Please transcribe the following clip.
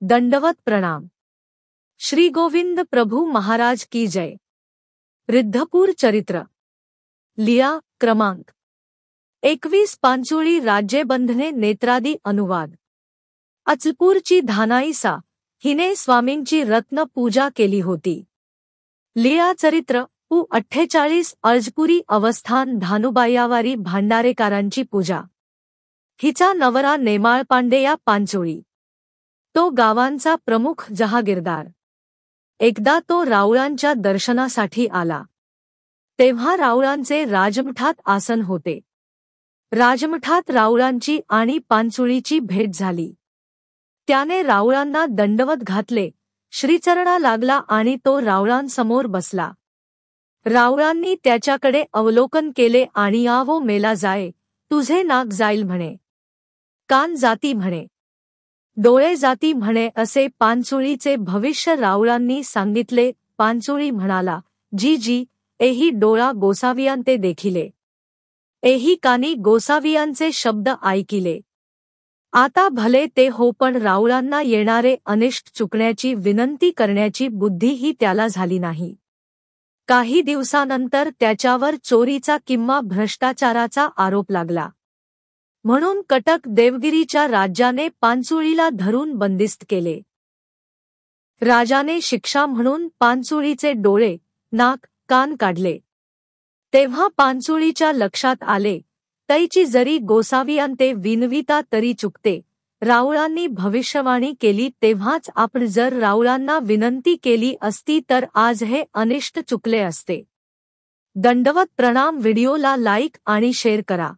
दंडवत प्रणाम। श्री गोविंद प्रभु महाराज की जय। रिद्धपूर चरित्र लिया क्रमांक 21 पांचोळी राज्यबंधने नेत्रादी अनुवाद। अचलपूरची धानाईसा हिने स्वामींची रत्न पूजा केली होती। लिया चरित्र उ 48 अर्जपुरी अवस्थान धानुबायावारी भांडारेकारांची पूजा। हिचा नवरा नेमाळ पांडेया पांचोळी, तो गावांचा प्रमुख जहागीरदार। एकदा तो राऊळांच्या दर्शनासाठी आला, तेव्हा राऊळांचे राजमठात आसन होते। राजमठात राऊळांची आणि पांचोळीची भेट झाली। त्याने राऊळांना दंडवत घातले, श्रीचरणा लागला आणि तो राऊळांसमोर बसला। राऊळांनी त्याच्याकडे अवलोकन केले आणि आवो मेला जाय, तुझे नाक जाईल म्हणे, कान जाती म्हणे, डोळे जाती म्हणे असे पांचोळीचे भविष्य राऊळांनी सांगितले। पांचोळी म्हणाला, जी जी, एही डोळा गोसावियांते देखिले, एही कानी गोसावियांचे शब्द ऐकिले। आता भले ते हो, पण राऊळांना येणारे अनिष्ट चुकण्याची विनंती करण्याची बुद्धीही त्याला झाली नाही। काही दिवसानंतर त्याच्यावर चोरीचा किंवा भ्रष्टाचाराचा आरोप लागला, म्हणून कटक देवगिरीच्या राज्याने पांचोळीला धरून बंदिस्त केले। राजाने शिक्षा म्हणून पांचोळीचे डोळे, नाक, कान काढले। तेव्हा पांचोळीच्या लक्षात आले, तैची जरी गोसावियांते विनविता तरी चुकते। राऊळांनी भविष्यवाणी केली तेव्हाच आपण जर राऊळांना विनंती केली असती तर आज हे अनिष्ट चुकले असते। दंडवत प्रणाम। व्हिडिओला लाईक आणि शेअर करा।